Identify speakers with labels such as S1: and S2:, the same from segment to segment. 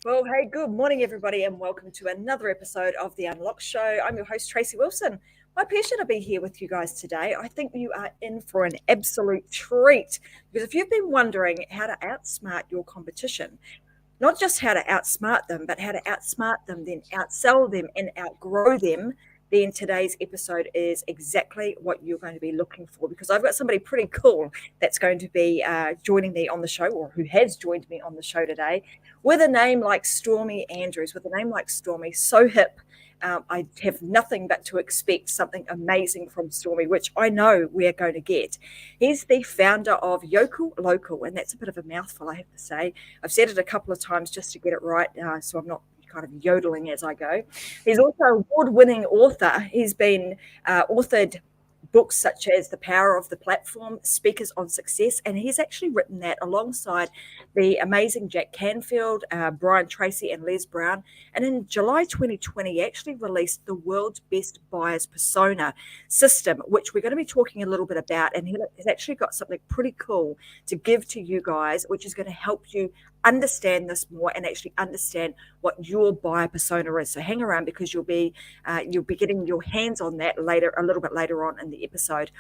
S1: Well, hey, good morning, everybody, and welcome to another episode of The Unlock Show. I'm your host, Tracy Wilson. My pleasure to be here with you guys today. I think you are in for an absolute treat because if you've been wondering how to outsmart your competition, not just how to outsmart them, but how to outsmart them, then outsell them and outgrow them, then today's episode is exactly what you're going to be looking for because I've got somebody pretty cool that's going to be joining me on the show or who has joined me on the show today with a name like Stormie Andrews, with a name like Stormie, so hip. I have nothing but to expect something amazing from Stormie, which I know we're going to get. He's the founder of Yokel Local, and that's a bit of a mouthful, I have to say. I've said it a couple of times just to get it right, so I'm not kind of yodeling as I go. He's also an award-winning author. He's been authored books such as The Power of the Platform, Speakers on Success, and he's actually written that alongside the amazing Jack Canfield, Brian Tracy, and Les Brown. And in July 2020, he actually released the world's best buyer's persona system, which we're going to be talking a little bit about. And he's actually got something pretty cool to give to you guys, which is going to help you understand this more and actually understand what your buyer persona is. So hang around because you'll be getting your hands on that later, a little bit later on in the episode.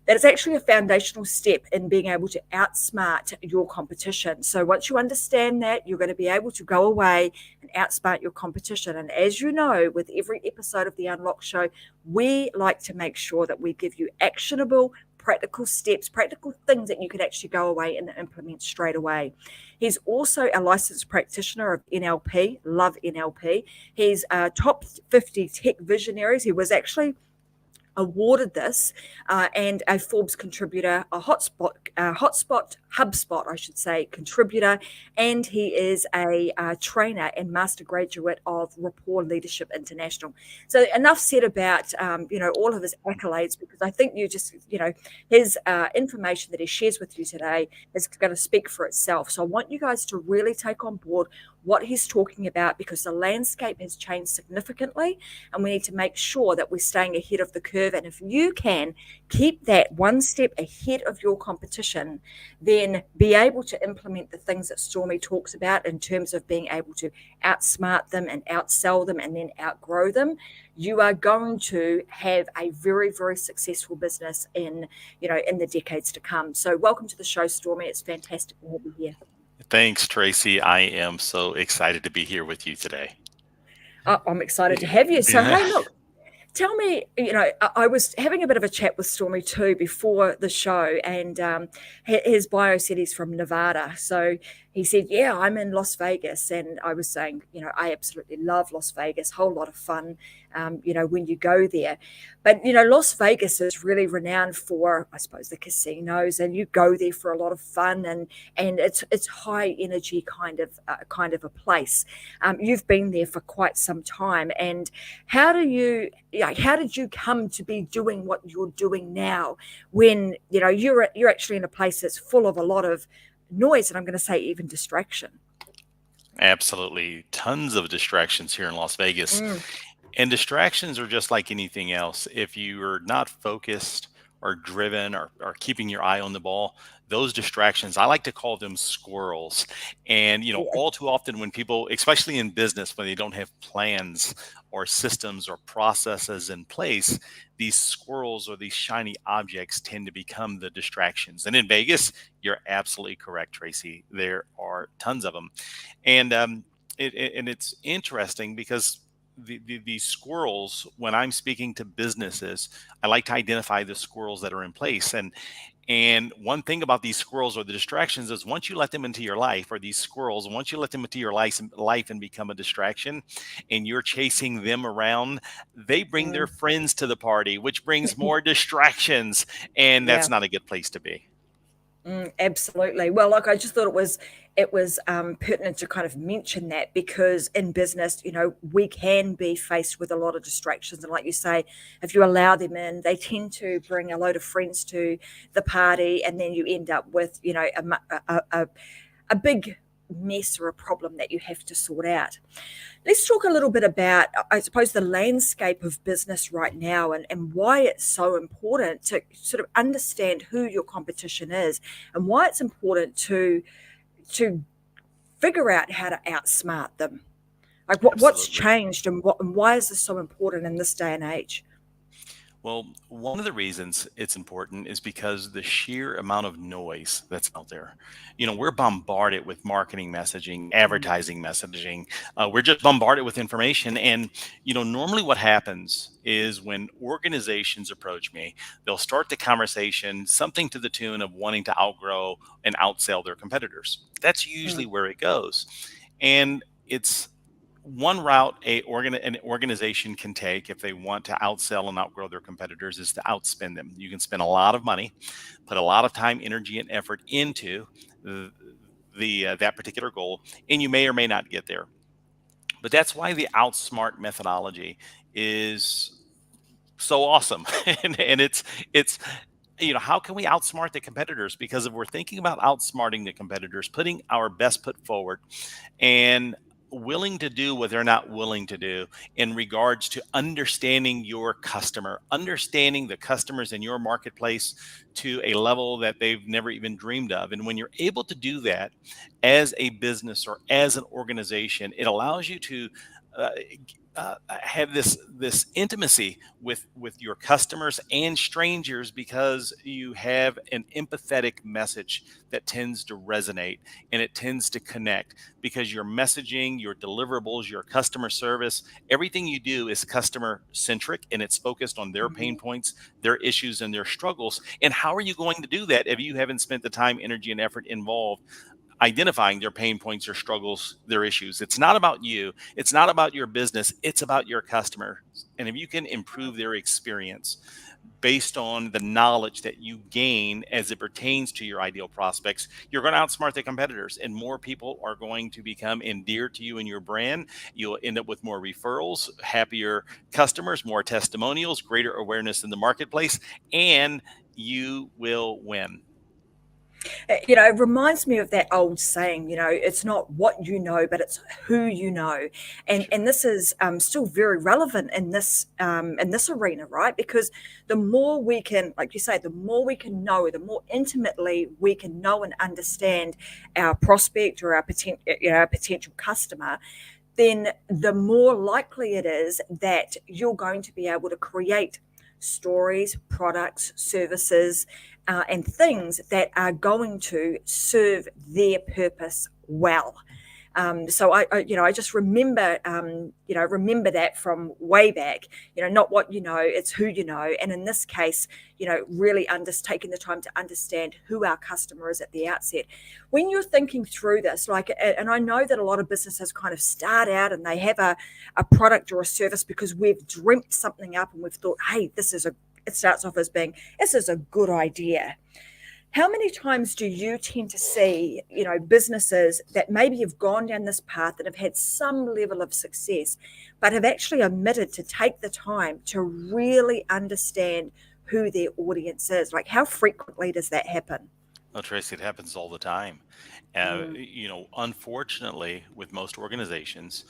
S1: That is actually a foundational step in being able to outsmart your competition. So once you understand that, you're going to be able to go away and outsmart your competition. And as you know, with every episode of the Unlock Show, we like to make sure that we give you actionable, practical steps, practical things that you could actually go away and implement straight away. He's also a licensed practitioner of NLP, love NLP. He's a top 50 Tech Visionaries. He was actually awarded this and a Forbes contributor, a HubSpot, I should say, contributor, and he is a trainer and master graduate of Rapport Leadership International. So enough said about all of his accolades, because I think his information that he shares with you today is going to speak for itself. So I want you guys to really take on board what he's talking about, because the landscape has changed significantly and we need to make sure that we're staying ahead of the curve. And if you can keep that one step ahead of your competition, then be able to implement the things that Stormie talks about in terms of being able to outsmart them and outsell them and then outgrow them. You are going to have a very, very successful business in the decades to come. So welcome to the show, Stormie. It's fantastic to have you here.
S2: Thanks, Tracy. I am so excited to be here with you today.
S1: I'm excited to have you. So, hey, look, tell me, I was having a bit of a chat with Stormie too before the show, and his bio said he's from Nevada. So he said, yeah, I'm in Las Vegas. And I was saying, I absolutely love Las Vegas, whole lot of fun, when you go there. But, Las Vegas is really renowned for, I suppose, the casinos, and you go there for a lot of fun, and it's high energy kind of a place. You've been there for quite some time. And how did you come to be doing what you're doing now when, you're actually in a place that's full of a lot of noise, and I'm going to say even distraction?
S2: Absolutely. Tons of distractions here in Las Vegas. And distractions are just like anything else. If you are not focused or driven or keeping your eye on the ball, those distractions, I like to call them squirrels. And,
S1: Yeah.
S2: all too often when people, especially in business, when they don't have plans or systems or processes in place, these squirrels or these shiny objects tend to become the distractions. And in Vegas, you're absolutely correct, Tracy. There are tons of them. And it's interesting because these squirrels, when I'm speaking to businesses, I like to identify the squirrels that are in place. And one thing about these squirrels or the distractions is once you let them into your life, or these squirrels, once you let them into your life and become a distraction, and you're chasing them around, they bring their
S1: Mm,
S2: friends to the party, which brings more distractions. And
S1: yeah.
S2: that's not a good place to be.
S1: Absolutely. Well, like I just thought it was pertinent to kind of mention that, because in business, we can be faced with a lot of distractions, and like you say, if you allow them in, they tend to bring a load of friends to the party, and then you end up with a big mess or a problem that you have to sort out. Let's talk a little bit about, I suppose, the landscape of business right now, and why it's so important to sort of understand who your competition is, and why it's important to figure out how to outsmart them? Like what's
S2: Absolutely.
S1: changed and why is this so important in this day and age?
S2: Well, one of the reasons it's important is because the sheer amount of noise that's out there. We're bombarded with marketing messaging,
S1: Mm,
S2: advertising messaging. We're just bombarded with information. And, normally what happens is when organizations approach me, they'll start the conversation something to the tune of wanting to outgrow and outsell their competitors. That's
S1: mm,
S2: usually where it goes. And it's one route an organization can take if they want to outsell and outgrow their competitors is to outspend them. You can spend a lot of money, put a lot of time, energy, and effort into the, that particular goal, and you may or may not get there. But that's why the outsmart methodology is so awesome, and it's how can we outsmart the competitors? Because if we're thinking about outsmarting the competitors, putting our best foot forward and willing to do what they're not willing to do in regards to understanding your customer, understanding the customers in your marketplace to a level that they've never even dreamed of. And when you're able to do that as a business or as an organization, it allows you to uh, have this intimacy with your customers and strangers because you have an empathetic message that tends to resonate and it tends to connect because your messaging, your deliverables, your customer service, everything you do is customer centric and it's focused on their pain
S1: mhm.
S2: points, their issues, and their struggles. And how are you going to do that if you haven't spent the time, energy, and effort involved identifying their pain points, their struggles, their issues? It's not about you. It's not about your business. It's about your customers. And if you can improve their experience based on the knowledge that you gain as it pertains to your ideal prospects, you're going to outsmart the competitors and more people are going to become endeared to you and your brand. You'll end up with more referrals, happier customers, more testimonials, greater awareness in the marketplace, and you will win.
S1: It reminds me of that old saying, it's not what you know, but it's who you know. and
S2: Sure.
S1: and this is still very relevant in this arena, right? Because the more we can, like you say, the more we can know, the more intimately we can know and understand our prospect or our potential customer, then the more likely it is that you're going to be able to create stories, products, services, and things that are going to serve their purpose well. So I just remember, remember that from way back. Not what you know, it's who you know. And in this case, really taking the time to understand who our customer is at the outset. When you're thinking through this, and I know that a lot of businesses kind of start out and they have a product or a service because we've dreamt something up and we've thought, hey, it starts off as being, this is a good idea. How many times do you tend to see, businesses that maybe have gone down this path and have had some level of success, but have actually omitted to take the time to really understand who their audience is? Like, how frequently does that happen?
S2: Oh, Tracy, it happens all the time.
S1: Mm,
S2: Unfortunately, with most organizations,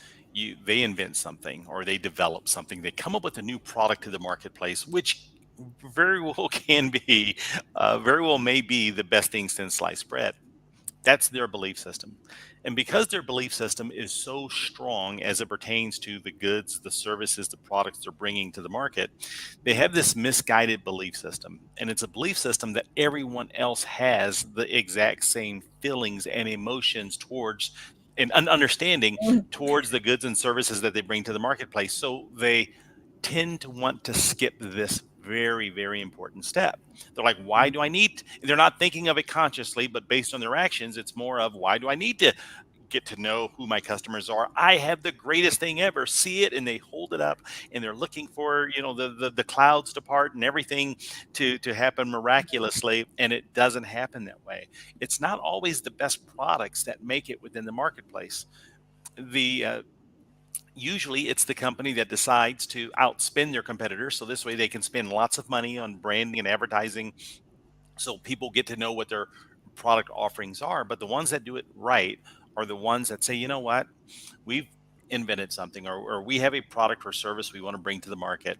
S2: they invent something or they develop something. They come up with a new product to the marketplace, which very well very well may be the best thing since sliced bread. That's their belief system. And because their belief system is so strong as it pertains to the goods, the services, the products they're bringing to the market, they have this misguided belief system. And it's a belief system that everyone else has the exact same feelings and emotions towards and an understanding
S1: mm,
S2: towards the goods and services that they bring to the marketplace. So they tend to want to skip this very, very important step. They're like, why do I
S1: mm.
S2: need? They're not thinking of it consciously, but based on their actions, it's more of why do I need to get to know who my customers are? I have the greatest thing ever. See it, and they hold it up, and they're looking for the clouds to part and everything to happen miraculously, and it doesn't happen that way. It's not always the best products that make it within the marketplace. The Usually it's the company that decides to outspend their competitors so this way they can spend lots of money on branding and advertising so people get to know what their product offerings are. But the ones that do it right are the ones that say, you know what, we've invented something, or we have a product or service we want to bring to the market,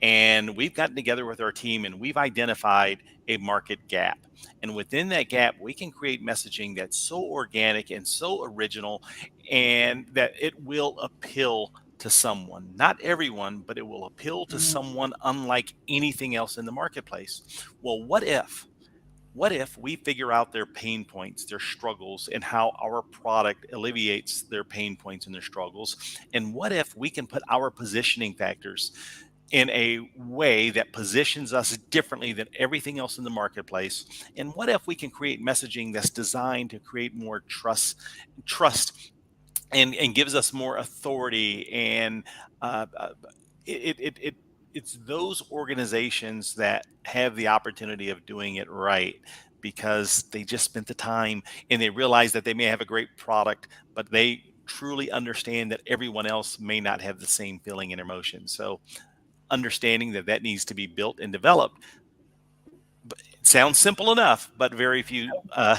S2: and we've gotten together with our team and we've identified a market gap. And within that gap, we can create messaging that's so organic and so original, and that it will appeal to someone. Not everyone, but it will appeal to
S1: Mhm.
S2: someone unlike anything else in the marketplace. Well, what if we figure out their pain points, their struggles, and how our product alleviates their pain points and their struggles? And what if we can put our positioning factors in a way that positions us differently than everything else in the marketplace? And what if we can create messaging that's designed to create more trust, and gives us more authority? And uh, uh, it it's those organizations that have the opportunity of doing it right, because they just spent the time and they realize that they may have a great product, but they truly understand that everyone else may not have the same feeling and emotion. So understanding that that needs to be built and developed. It sounds simple enough, but very few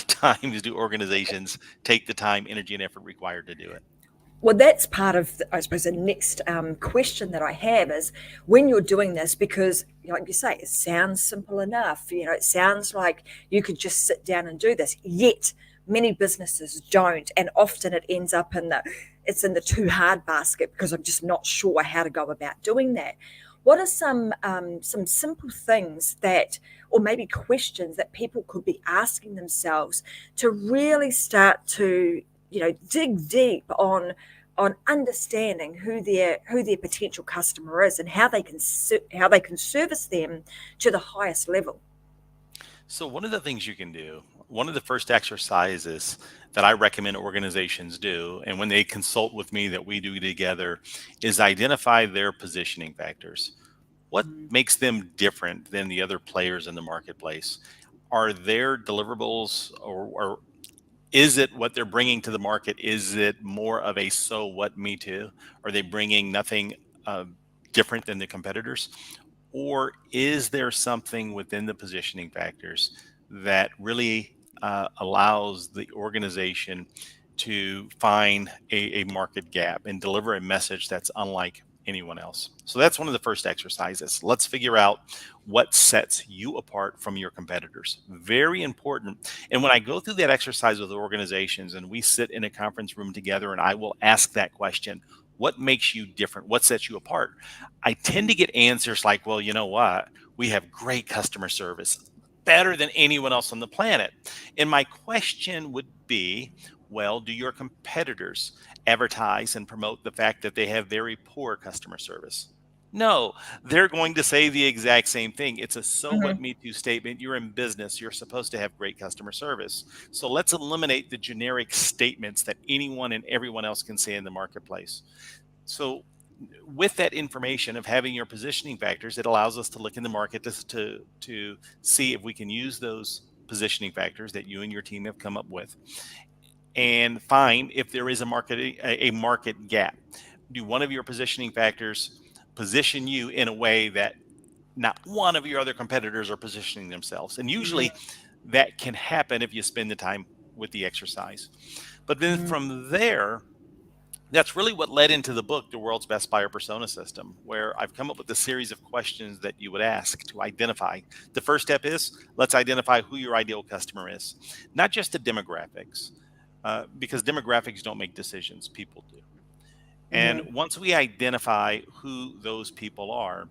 S2: times do organizations take the time, energy, and effort required to do it.
S1: Well, that's part of, I suppose, the next question that I have is when you're doing this, because, like you say, it sounds simple enough. It sounds like you could just sit down and do this. Yet many businesses don't, and often it ends up in the too hard basket because I'm just not sure how to go about doing that. What are some simple things that, or maybe questions that people could be asking themselves to really start to dig deep on understanding who their potential customer is and how they can service them to the highest level?
S2: So, one of the things you can do, one of the first exercises that I recommend organizations do, and when they consult with me that we do together, is identify their positioning factors. What
S1: Mm,
S2: makes them different than the other players in the marketplace? Are their deliverables, or is it what they're bringing to the market? Is it more of a so what, me too? Are they bringing nothing uh, different than the competitors? Or is there something within the positioning factors that really allows the organization to find a market gap and deliver a message that's unlike anyone else? So that's one of the first exercises. Let's figure out what sets you apart from your competitors. Very important. And when I go through that exercise with organizations and we sit in a conference room together and I will ask that question, what makes you different? What sets you apart? I tend to get answers like, well, you know what? We have great customer service, better than anyone else on the planet. And my question would be, well, do your competitors advertise and promote the fact that they have very poor customer service? No, they're going to say the exact same thing. It's a so what,
S1: mhm,
S2: me too statement. You're in business. You're supposed to have great customer service. So let's eliminate the generic statements that anyone and everyone else can say in the marketplace. So with that information of having your positioning factors, it allows us to look in the market to see if we can use those positioning factors that you and your team have come up with, and find if there is a market gap. Do one of your positioning factors position you in a way that not one of your other competitors are positioning themselves? And
S1: mhm,
S2: usually that can happen if you spend the time with the exercise. But then
S1: mhm,
S2: from there, that's really what led into the book, The World's Best Buyer Persona System, where I've come up with a series of questions that you would ask to identify. The first step is, let's identify who your ideal customer is, not just the demographics, because demographics don't make decisions, people do. And
S1: mhm,
S2: once we identify who those people are,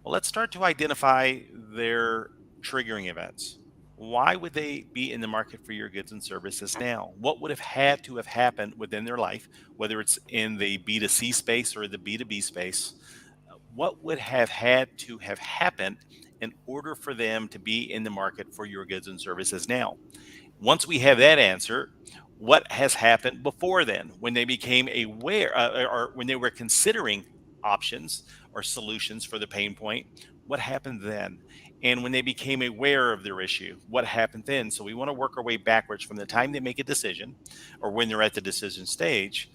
S2: well, let's start to identify their triggering events. Why would they be in the market for your goods and services now? What would have had to have happened within their life, whether it's in the B2C space or the B2B space? What would have had to have happened in order for them to be in the market for your goods and services now? Once we have that answer, what has happened before then when they became aware, or when they were considering options or solutions for the pain point? What happened then? And when they became aware of their issue, what happened then? So we want to work our way backwards from the time they make a decision or when they're at the decision stage.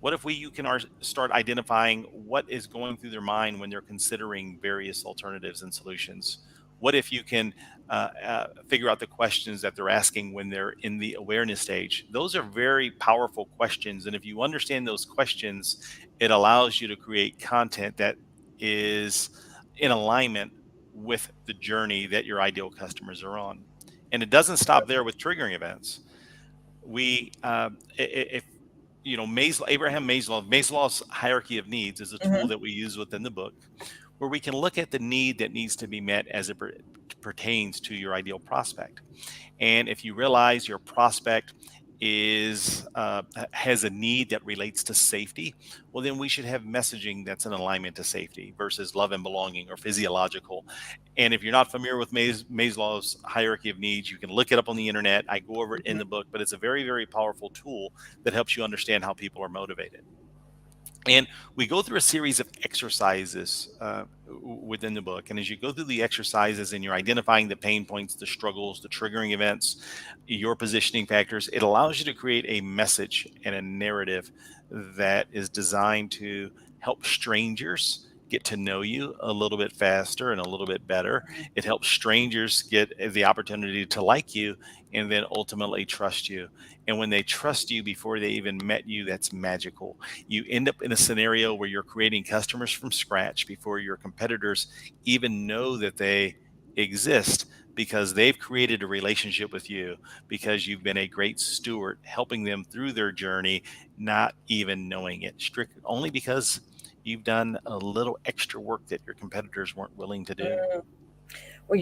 S2: What if you can start identifying what is going through their mind when they're considering various alternatives and solutions? What if you can figure out the questions that they're asking when they're in the awareness stage? Those are very powerful questions. And if you understand those questions, it allows you to create content that is in alignment with the journey that your ideal customers are on. And it doesn't stop there with triggering events. We, if Abraham Maslow's hierarchy of needs is a tool
S1: Mhm.
S2: that we use within the book, where we can look at the need that needs to be met as it pertains to your ideal prospect. And if you realize your prospect has a need that relates to safety, well, then we should have messaging that's in alignment to safety versus love and belonging or physiological. And if you're not familiar with Maslow's hierarchy of needs, you can look it up on the internet. I go over it in
S1: Mhm.
S2: the book, but it's a very, very powerful tool that helps you understand how people are motivated. And we go through a series of exercises within the book. And as you go through the exercises and you're identifying the pain points, the struggles, the triggering events, your positioning factors, it allows you to create a message and a narrative that is designed to help strangers get to know you a little bit faster and a little bit better. It helps strangers get the opportunity to like you and then ultimately trust you. And when they trust you before they even met you, that's magical. You end up in a scenario where you're creating customers from scratch before your competitors even know that they exist, because they've created a relationship with you because you've been a great steward helping them through their journey, not even knowing it, strict only because you've done a little extra work that your competitors weren't willing to do.
S1: Mm. Well,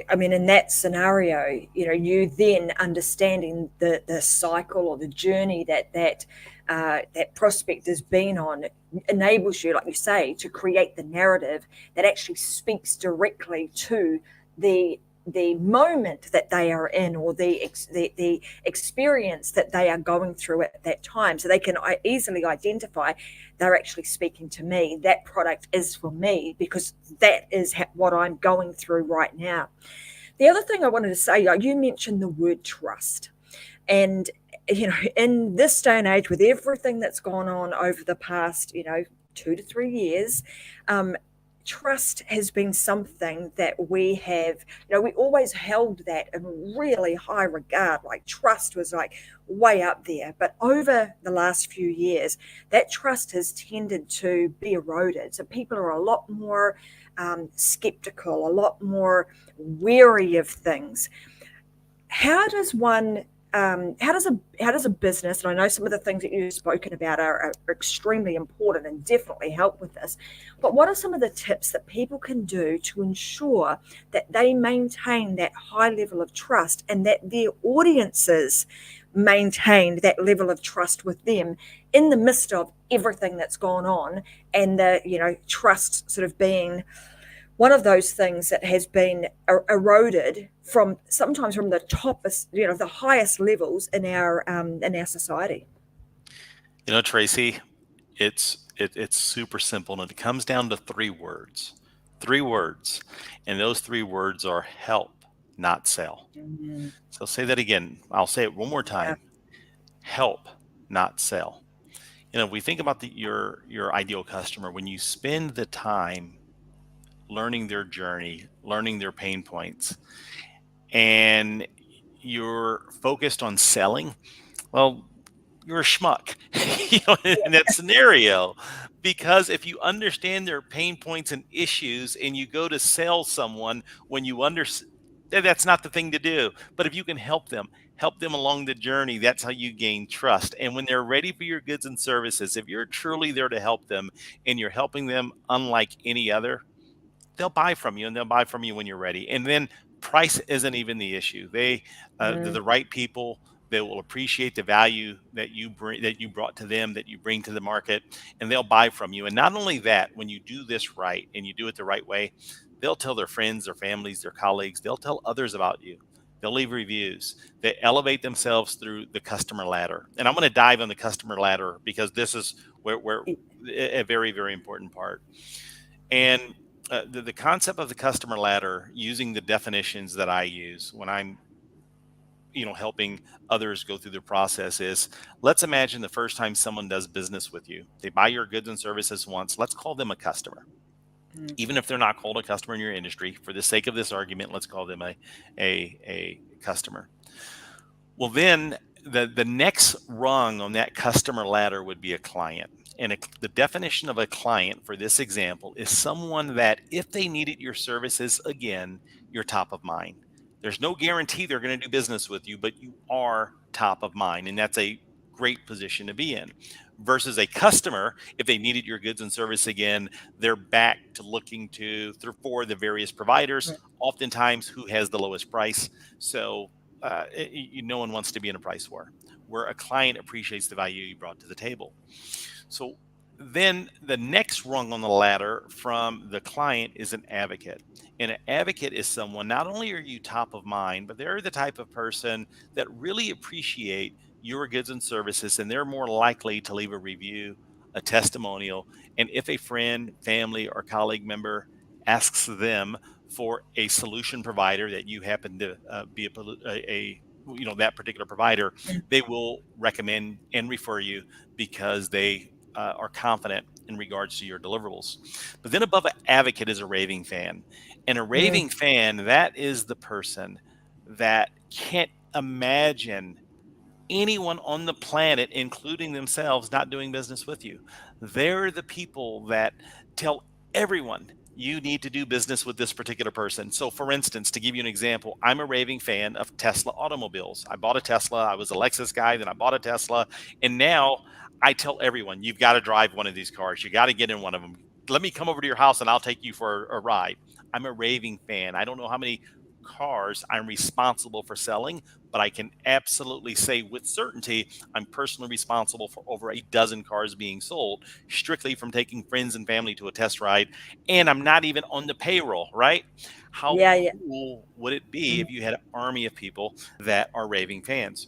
S1: I mean, in that scenario, you then understanding the cycle or the journey that prospect has been on enables you, like you say, to create the narrative that actually speaks directly to the the moment that they are in, or the experience that they are going through at that time, so they can easily identify they're actually speaking to me. That product is for me because that is what I'm going through right now. The other thing I wanted to say, you mentioned the word trust. And, in this day and age, with everything that's gone on over the past, 2 to 3 years, um, trust has been something that we have, we always held that in really high regard. Like, trust was like way up there. But over the last few years, that trust has tended to be eroded. So people are a lot more skeptical, a lot more wary of things. How does one how does a business, and I know some of the things that you've spoken about are extremely important and definitely help with this, but what are some of the tips that people can do to ensure that they maintain that high level of trust and that their audiences maintain that level of trust with them in the midst of everything that's gone on, and the trust sort of being one of those things that has been eroded from sometimes from the top, the highest levels in our society.
S2: Tracy, it's super simple, and it comes down to three words, and those three words are help, not sell.
S1: Mm,
S2: So say that again. I'll say it one more
S1: yeah.
S2: time. Help, not sell. If we think about your ideal customer, when you spend the time learning their journey, learning their pain points, and you're focused on selling, well, you're a schmuck, in that scenario. Because if you understand their pain points and issues and you go to sell someone when you understand, that's not the thing to do. But if you can help them along the journey, that's how you gain trust. And when they're ready for your goods and services, if you're truly there to help them and you're helping them unlike any other, they'll buy from you, and they'll buy from you when you're ready. And then price isn't even the issue. The
S1: Mm,
S2: right people, they will appreciate the value that you bring, that you brought to them, that you bring to the market, and they'll buy from you. And not only that, when you do this right and you do it the right way, they'll tell their friends, their families, their colleagues, they'll tell others about you. They'll leave reviews. They elevate themselves through the customer ladder. And I'm going to dive on the customer ladder because this is where a very, very important part. And the concept of the customer ladder, using the definitions that I use when I'm helping others go through the process, is, let's imagine the first time someone does business with you, they buy your goods and services once. Let's call them a customer.
S1: Mm.
S2: even if they're not called a customer in your industry. For the sake of this argument, let's call them a customer. Well, then the next rung on that customer ladder would be a client. And the definition of a client for this example is someone that if they needed your services, again, you're top of mind. There's no guarantee they're going to do business with you, but you are top of mind. And that's a great position to be in. Versus a customer, if they needed your goods and service again, they're back to looking for the various providers,
S1: Right.
S2: oftentimes who has the lowest price. So no one wants to be in a price war, where a client appreciates the value you brought to the table. So then the next rung on the ladder from the client is an advocate. And an advocate is someone, not only are you top of mind, but they're the type of person that really appreciate your goods and services, and they're more likely to leave a review, a testimonial. And if a friend, family, or colleague member asks them for a solution provider that you happen to be that particular provider,
S1: Mm.
S2: they will recommend and refer you because they are confident in regards to your deliverables. But then above an advocate is a raving fan. And a
S1: Mm.
S2: raving fan, that is the person that can't imagine anyone on the planet, including themselves, not doing business with you. They're the people that tell everyone you need to do business with this particular person. So, for instance, to give you an example, I'm a raving fan of Tesla automobiles. I bought a Tesla. I was a Lexus guy, then I bought a Tesla. And now I tell everyone, you've got to drive one of these cars. You got to get in one of them. Let me come over to your house and I'll take you for a ride. I'm a raving fan. I don't know how many cars I'm responsible for selling, but I can absolutely say with certainty I'm personally responsible for over a dozen cars being sold strictly from taking friends and family to a test ride. And I'm not even on the payroll, right? How
S1: Yeah, yeah.
S2: cool would it be
S1: Mm.
S2: if you had an army of people that are raving fans?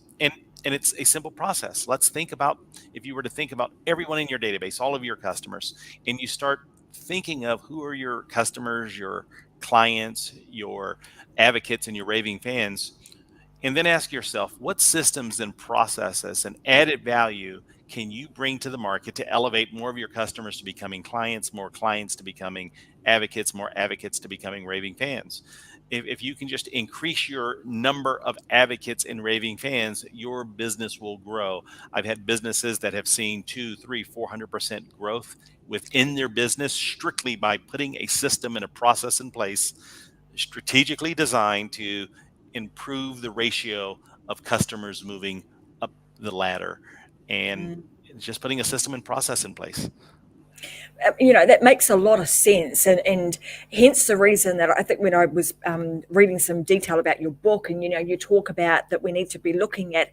S2: And it's a simple process. Let's think about, if you were to think about everyone in your database, all of your customers, and you start thinking of who are your customers, your clients, your advocates, and your raving fans, and then ask yourself, what systems and processes and added value can you bring to the market to elevate more of your customers to becoming clients, more clients to becoming advocates, more advocates to becoming raving fans? If you can just increase your number of advocates and raving fans, your business will grow. I've had businesses that have seen 2, 3, 400% growth within their business strictly by putting a system and a process in place strategically designed to improve the ratio of customers moving up the ladder, and
S1: Mm.
S2: just putting a system and process in place.
S1: That makes a lot of sense, and hence the reason that I think when I was reading some detail about your book, and you talk about that we need to be looking at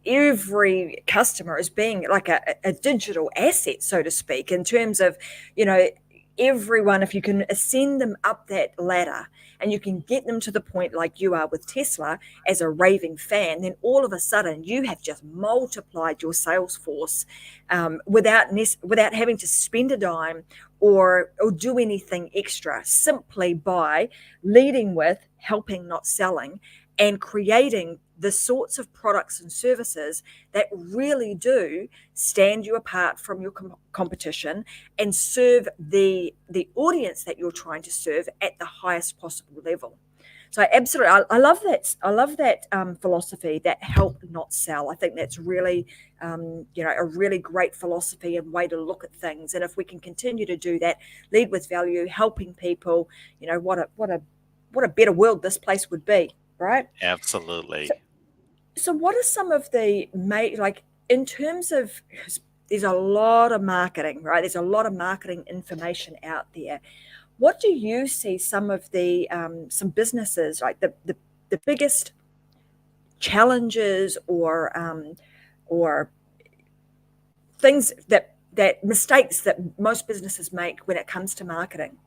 S1: every customer as being like a digital asset, so to speak, in terms of, you know, everyone, if you can ascend them up that ladder and you can get them to the point like you are with Tesla as a raving fan, then all of a sudden you have just multiplied your sales force without having to spend a dime or do anything extra, simply by leading with helping, not selling, and creating the sorts of products and services that really do stand you apart from your competition and serve the audience that you're trying to serve at the highest possible level. So absolutely, I love that. I love that philosophy, that help not sell. I think that's really, a really great philosophy and way to look at things. And if we can continue to do that, lead with value, helping people, what a better world this place would be, right? So,
S2: Absolutely.
S1: so what are some of the like in terms of, there's a lot of marketing, right? There's a lot of marketing information out there. What do you see some of the some businesses, like the biggest challenges or things that mistakes that most businesses make when it comes to marketing?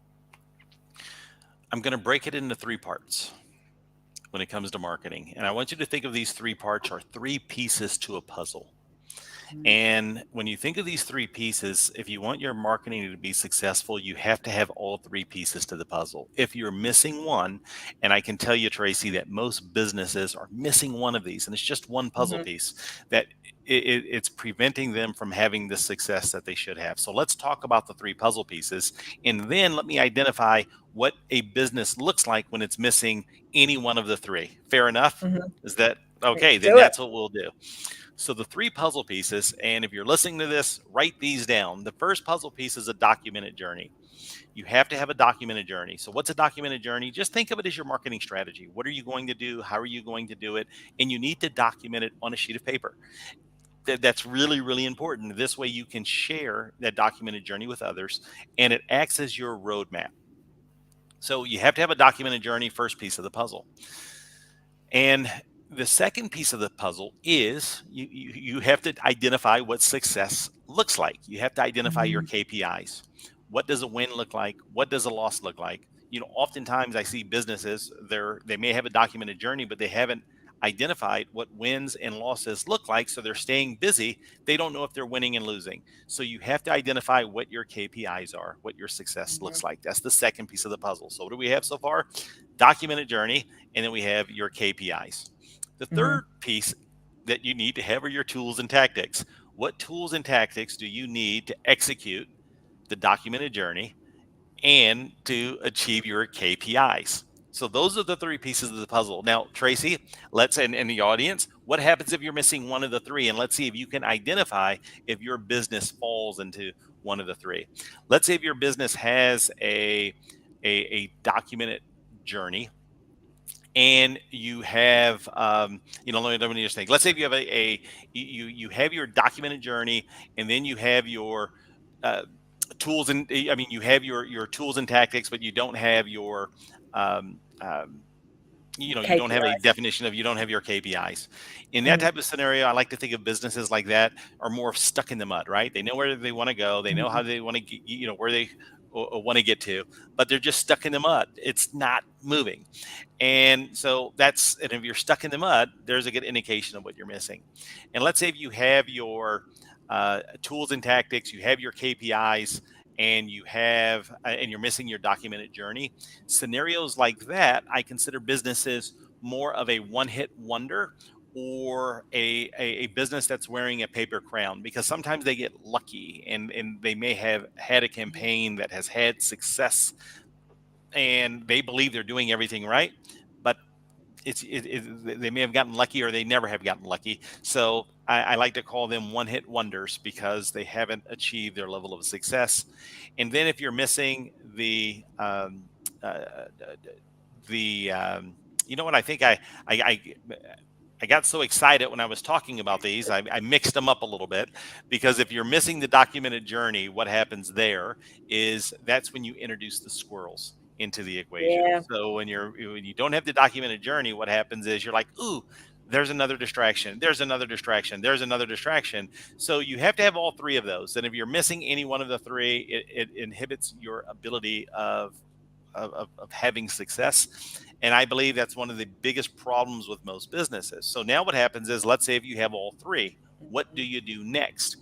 S2: I'm going to break it into three parts when it comes to marketing. And I want you to think of these three parts are three pieces to a puzzle.
S1: Mhm.
S2: And when you think of these three pieces, if you want your marketing to be successful, you have to have all three pieces to the puzzle. If you're missing one, and I can tell you, Tracy, that most businesses are missing one of these, and it's just one puzzle
S1: Mhm.
S2: piece, that it's preventing them from having the success that they should have. So let's talk about the three puzzle pieces, and then let me identify what a business looks like when it's missing any one of the three. Fair enough?
S1: Mhm.
S2: Is that
S1: Let's
S2: okay? Then
S1: do it.
S2: that's what we'll do. So the three puzzle pieces, and if you're listening to this, write these down. The first puzzle piece is a documented journey. You have to have a documented journey. So what's a documented journey? Just think of it as your marketing strategy. What are you going to do? How are you going to do it? And you need to document it on a sheet of paper. That's really, really important. This way you can share that documented journey with others, and it acts as your roadmap. So you have to have a documented journey, first piece of the puzzle. And the second piece of the puzzle is you have to identify what success looks like. You have to identify your
S1: Mhm.
S2: KPIs. What does a win look like? What does a loss look like? Oftentimes I see businesses, they may have a documented journey, but they haven't identified what wins and losses look like. So they're staying busy. They don't know if they're winning and losing. So you have to identify what your KPIs are, what your success
S1: Mhm.
S2: looks like. That's the second piece of the puzzle. So what do we have so far? Documented journey, and then we have your KPIs. The
S1: Mhm.
S2: third piece that you need to have are your tools and tactics. What tools and tactics do you need to execute the documented journey and to achieve your KPIs? So those are the three pieces of the puzzle. Now, Tracy, let's in the audience, what happens if you're missing one of the three? And let's see if you can identify if your business falls into one of the three. Let's say if your business has a documented journey, and you have let me just think. Let's say if you have you have your documented journey, and then you have your uh, tools, and I mean you have your tools and tactics, but you don't have your um, um, you don't have a
S1: KPIs.
S2: definition of, you don't have your KPIs. In that
S1: Mhm.
S2: type of scenario, I like to think of businesses like that are more stuck in the mud, right? They know where they want to go, they know how
S1: Mhm.
S2: they want to get, where they want to get to, but they're just stuck in the mud. It's not moving. And so and if you're stuck in the mud, there's a good indication of what you're missing. And let's say if you have your tools and tactics, you have your KPIs, and and you're missing your documented journey. Scenarios like that, I consider businesses more of a one-hit wonder, or a business that's wearing a paper crown, because sometimes they get lucky, and they may have had a
S1: Mhm.
S2: campaign that has had success, and they believe they're doing everything right, but they may have gotten lucky, or they never have gotten lucky. So I like to call them one hit wonders, because they haven't achieved their level of success. And then if you're missing uh, the you know what, I think I I got so excited when I was talking about these, I mixed them up a little bit, because if you're missing the documented journey, what happens there is that's when you introduce the squirrels into the equation.
S1: Yeah.
S2: So when you don't have the documented journey, what happens is you're like, ooh, there's another distraction. There's another distraction. There's another distraction. So you have to have all three of those. And if you're missing any one of the three, it inhibits your ability of having success. And I believe that's one of the biggest problems with most businesses. So now what happens is, let's say if you have all three, what do
S1: Mhm.
S2: you do next?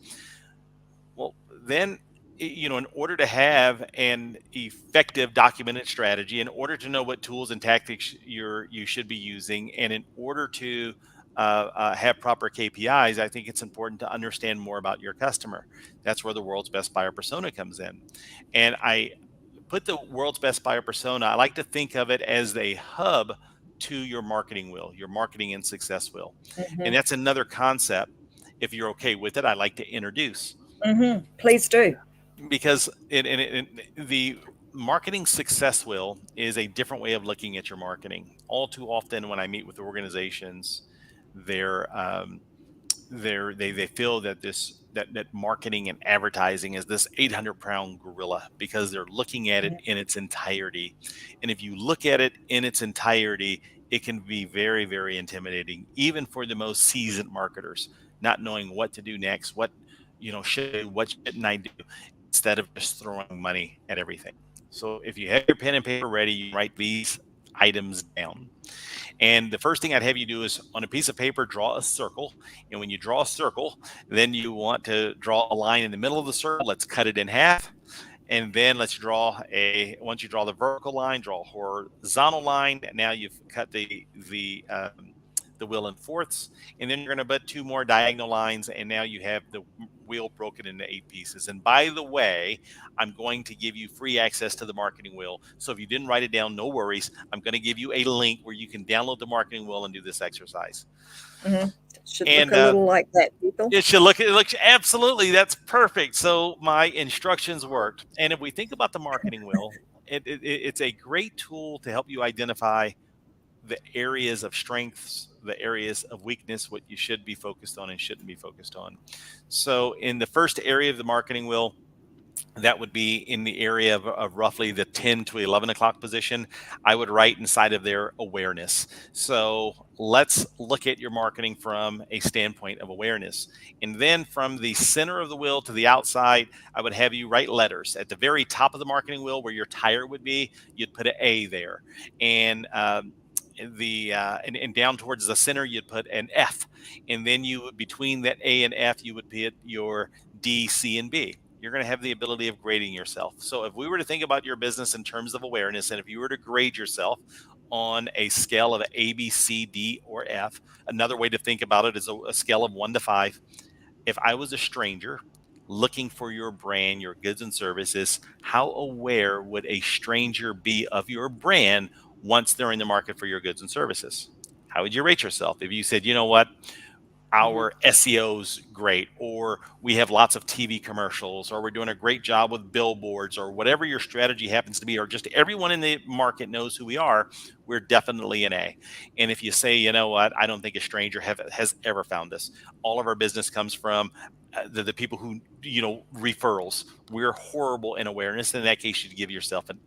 S2: Well, then, in order to have an effective documented strategy, in order to know what tools and tactics you should be using, and in order to have proper KPIs, I think it's important to understand more about your customer. That's where the world's best buyer persona comes in. And I put the world's best buyer persona, I like to think of it as a hub to your marketing wheel, your marketing and success wheel. And
S1: Mhm.
S2: that's another concept, if you're okay with it, I like to introduce,
S1: Mhm. Please do.
S2: because the marketing success wheel is a different way of looking at your marketing. All too often, when I meet with organizations, they're they feel that that marketing and advertising is this 800-pound gorilla, because they're looking at it
S1: Mhm.
S2: in its entirety. And if you look at it in its entirety, it can be very, very intimidating, even for the most seasoned marketers, not knowing what to do next, should I do, what shouldn't I do, instead of just throwing money at everything. So if you have your pen and paper ready, you write these items down. And the first thing I'd have you do is on a piece of paper, draw a circle. And when you draw a circle, then you want to draw a line in the middle of the circle. Let's cut it in half. And then once you draw the vertical line, draw a horizontal line. Now you've cut the wheel in fourths, and then you're going to put two more diagonal lines, and now you have the wheel broken into 8 pieces. And by the way, I'm going to give you free access to the marketing wheel. So if you didn't write it down, no worries. I'm going to give you a link where you can download the marketing wheel and do this exercise.
S1: Mm-hmm. Should
S2: And
S1: look a little like that, people.
S2: it looks absolutely, that's perfect. So my instructions worked. And if we think about the marketing wheel, it's a great tool to help you identify the areas of strengths, the areas of weakness, what you should be focused on and shouldn't be focused on. So in the first area of the marketing wheel, that would be in the area of roughly the 10 to 11 o'clock position. I would write inside of their awareness. So let's look at your marketing from a standpoint of awareness. And then from the center of the wheel to the outside, I would have you write letters. At the very top of the marketing wheel where your tire would be, you'd put an A there. And and down towards the center, you'd put an F. And then between that A and F, you would put your D, C, and B. You're going to have the ability of grading yourself. So if we were to think about your business in terms of awareness, and if you were to grade yourself on a scale of A, B, C, D, or F, another way to think about it is a scale of 1 to 5. If I was a stranger looking for your brand, your goods and services, how aware would a stranger be of your brand once they're in the market for your goods and services? How would you rate yourself if you said, you know what, our SEO's great, or we have lots of TV commercials, or we're doing a great job with billboards, or whatever your strategy happens to be, or just everyone in the market knows who we are, we're definitely an A. And if you say, you know what, I don't think a stranger has ever found us. All of our business comes from the people who, referrals. We're horrible in awareness. In that case, you'd give yourself an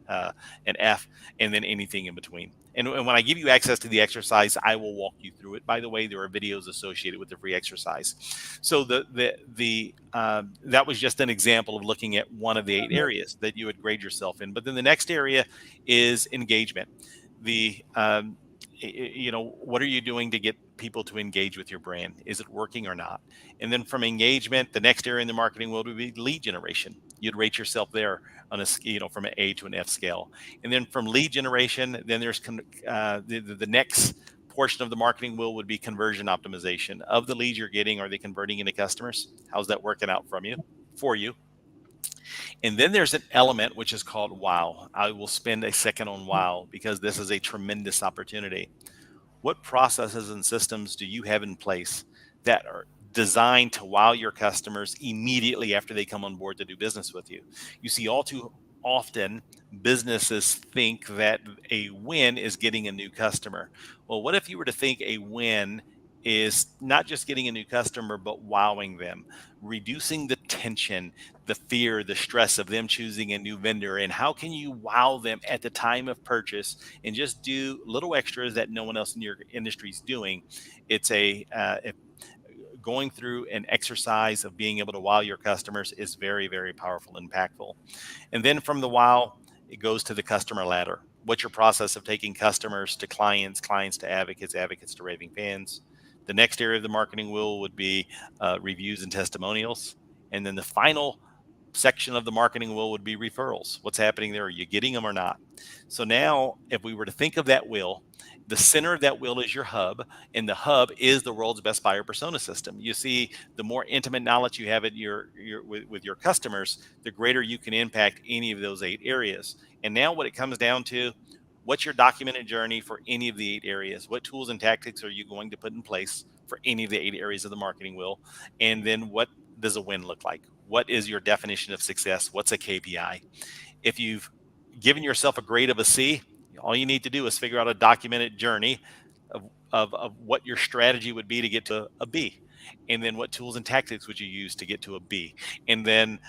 S2: F, and then anything in between. And when I give you access to the exercise, I will walk you through it. By the way, there are videos associated with the free exercise. So that was just an example of looking at one of the 8 areas that you would grade yourself in. But then the next area is engagement. What are you doing to get people to engage with your brand? Is it working or not? And then from engagement, the next area in the marketing world would be lead generation. You'd rate yourself there on from an A to an F scale. And then from lead generation, then there's the next portion of the marketing wheel would be conversion optimization. Of the leads you're getting, are they converting into customers? How's that working out for you? And then there's an element which is called wow. I will spend a second on wow because this is a tremendous opportunity. What processes and systems do you have in place that are designed to wow your customers immediately after they come on board to do business with you? You see, all too often, businesses think that a win is getting a new customer. Well, what if you were to think a win is not just getting a new customer, but wowing them, reducing the tension, the fear, the stress of them choosing a new vendor? And how can you wow them at the time of purchase and just do little extras that no one else in your industry is doing? It's going through an exercise of being able to wow your customers is very, very powerful and impactful. And then from the wow, it goes to the customer ladder. What's your process of taking customers to clients, clients to advocates, advocates to raving fans? The next area of the marketing wheel would be reviews and testimonials. And then the final section of the marketing wheel would be referrals. What's happening there? Are you getting them or not? So now, if we were to think of that wheel, the center of that wheel is your hub, and the hub is the world's best buyer persona system. You see, the more intimate knowledge you have with your customers, the greater you can impact any of those 8 areas. And now what it comes down to, what's your documented journey for any of the 8 areas? What tools and tactics are you going to put in place for any of the 8 areas of the marketing wheel? And then what does a win look like? What is your definition of success? What's a KPI? If you've given yourself a grade of a C, all you need to do is figure out a documented journey of what your strategy would be to get to a B. And then what tools and tactics would you use to get to a B? And then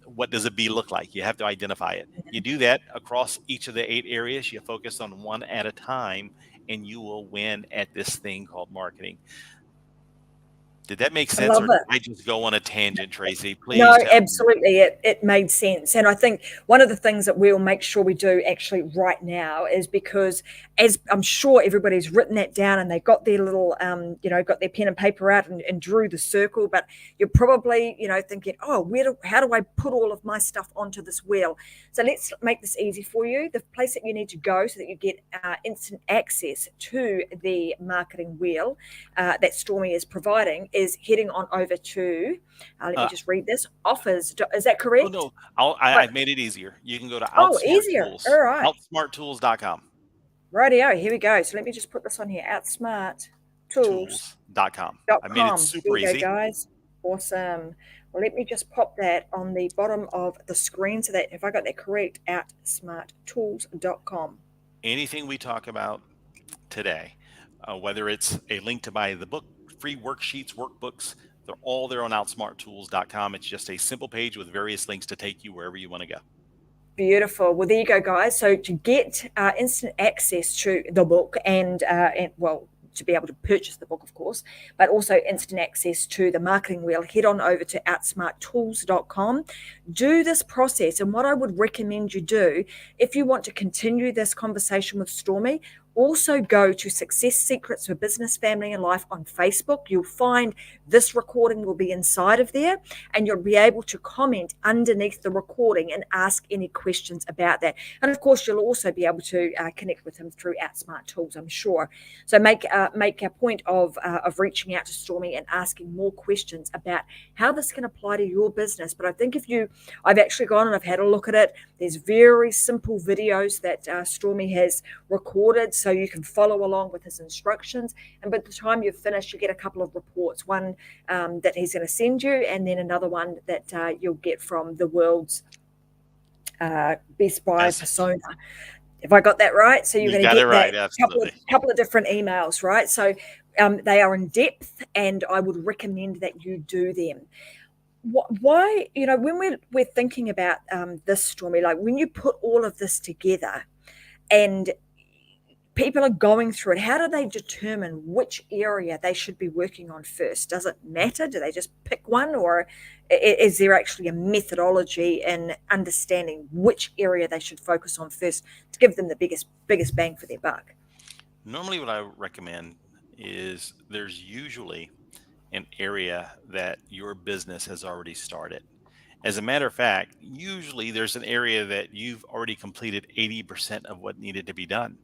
S2: what does a B look like? You have to identify it. You do that across each of the 8 areas. You focus on one at a time, and you will win at this thing called marketing. Did that make
S1: I
S2: sense,
S1: love
S2: or did
S1: it.
S2: I just go on a tangent, Tracy?
S1: No,
S2: Please tell me.
S1: absolutely. It made sense. And I think one of the things that we'll make sure we do actually right now is because, as I'm sure everybody's written that down and they got their little, got their pen and paper out and drew the circle, but you're probably, thinking, oh, how do I put all of my stuff onto this wheel? So let's make this easy for you. The place that you need to go so that you get instant access to the marketing wheel that Stormie is providing is heading on over to, let me
S2: Uh,
S1: just read this. Offers. Is that
S2: oh
S1: correct?
S2: no, I
S1: Right.
S2: made it easier. You can go to
S1: Oh,
S2: Outsmart
S1: easier. All
S2: Tools,
S1: right.
S2: outsmarttools.com,
S1: Rightio. Here we go. So let me just put this on here. Outsmarttools.com.
S2: tools.com. I made it
S1: Here
S2: super
S1: we go,
S2: easy.
S1: guys. Awesome. Well, let me just pop that on the bottom of the screen so that if I got that correct, outsmarttools.com.
S2: Anything we talk about today, whether it's a link to buy the book, free worksheets, workbooks, they're all there on outsmarttools.com. It's just a simple page with various links to take you wherever you want to go.
S1: Beautiful. Well, there you go, guys. So to get instant access to the book and well, to be able to purchase the book, of course, but also instant access to the marketing wheel, head on over to outsmarttools.com. Do this process. And what I would recommend you do, if you want to continue this conversation with Stormie, also go to Success Secrets for Business, Family, and Life on Facebook. You'll find this recording will be inside of there, and you'll be able to comment underneath the recording and ask any questions about that. And of course, you'll also be able to connect with him through Outsmart Tools, I'm sure. So make a point of reaching out to Stormie and asking more questions about how this can apply to your business. But I think I've actually gone and I've had a look at it. There's very simple videos that Stormie has recorded, so you can follow along with his instructions. And by the time you've finished, you get a couple of reports. One that he's going to send you, and then another one that you'll get from the world's Best Buy
S2: As
S1: persona. If I got that right? So you're
S2: you
S1: going to
S2: got it
S1: get that
S2: right, absolutely.
S1: couple of different emails, right? So they are in depth, and I would recommend that you do them. Why, when we're thinking about this, Stormie, like when you put all of this together and people are going through it, how do they determine which area they should be working on first? Does it matter? Do they just pick one, or is there actually a methodology in understanding which area they should focus on first to give them the biggest bang for their buck?
S2: Normally, what I recommend is there's usually an area that your business has already started. As a matter of fact, usually there's an area that you've already completed 80% of what needed to be done,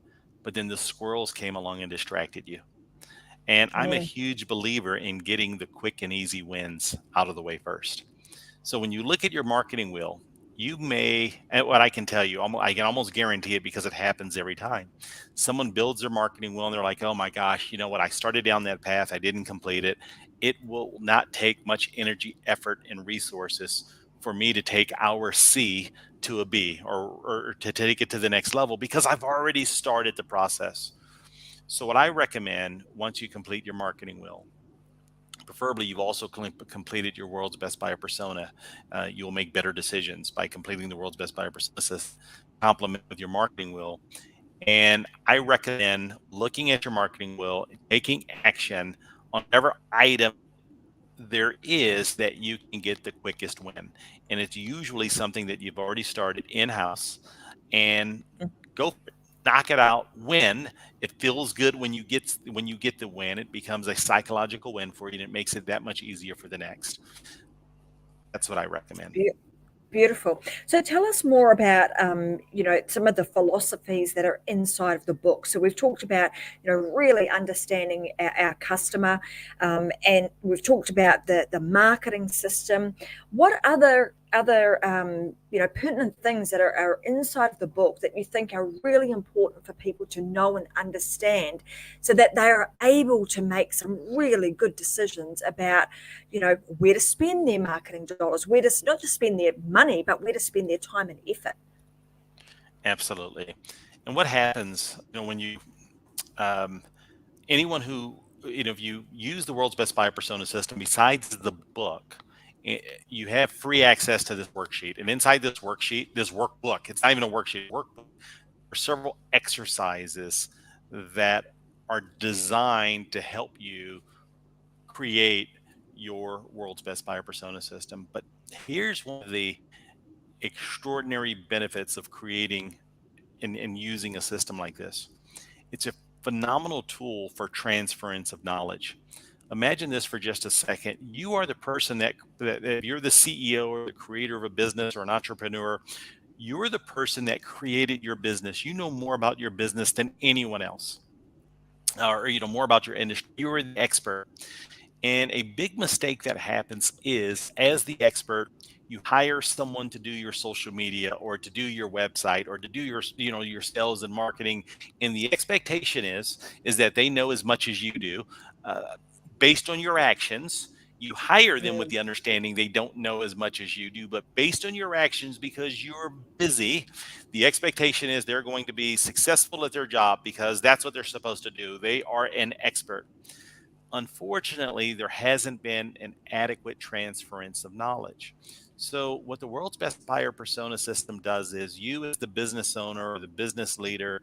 S2: but then the squirrels came along and distracted you. And I'm a
S1: Mm,
S2: huge believer in getting the quick and easy wins out of the way first. So when you look at your marketing wheel, you may, and what I can tell you, I can almost guarantee it because it happens every time. Someone builds their marketing wheel and they're like, oh my gosh, you know what? I started down that path. I didn't complete it. It will not take much energy, effort, and resources for me to take our C to a B, or to take it to the next level because I've already started the process. So what I recommend once you complete your marketing wheel, preferably you've also completed your world's best buyer persona. You'll make better decisions by completing the world's best buyer persona, complement with your marketing wheel. And I recommend looking at your marketing wheel, taking action on whatever item there is that you can get the quickest win. And it's usually something that you've already started in-house, and go for it. Knock it out, win. It feels good when you get the win. It becomes a psychological win for you, and it makes it that much easier for the next. That's what I recommend.
S1: Beautiful. So tell us more about, some of the philosophies that are inside of the book. So we've talked about, really understanding our customer, and we've talked about the marketing system. What other pertinent things that are inside of the book that you think are really important for people to know and understand, so that they are able to make some really good decisions about, where to spend their marketing dollars, where to not just spend their money, but where to spend their time and effort?
S2: Absolutely. And what happens, when um, anyone who, if you use the world's best buyer persona system, besides the book, you have free access to this worksheet. And inside this worksheet, this workbook, it's not even a worksheet, workbook, are several exercises that are designed to help you create your world's best buyer persona system. But here's one of the extraordinary benefits of creating and using a system like this. It's a phenomenal tool for transference of knowledge. Imagine this for just a second. You are the person that if you're the CEO or the creator of a business or an entrepreneur, you're the person that created your business. You know more about your business than anyone else, or more about your industry. You are the expert. And a big mistake that happens is, as the expert, you hire someone to do your social media or to do your website or to do your sales and marketing, and the expectation is that they know as much as you do, uh, based on your actions. You hire them with
S1: Mm,
S2: the understanding they don't know as much as you do, but based on your actions, because you're busy, the expectation is they're going to be successful at their job because that's what they're supposed to do. They are an expert. Unfortunately, there hasn't been an adequate transference of knowledge. So, what the world's best buyer persona system does is, you, as the business owner or the business leader,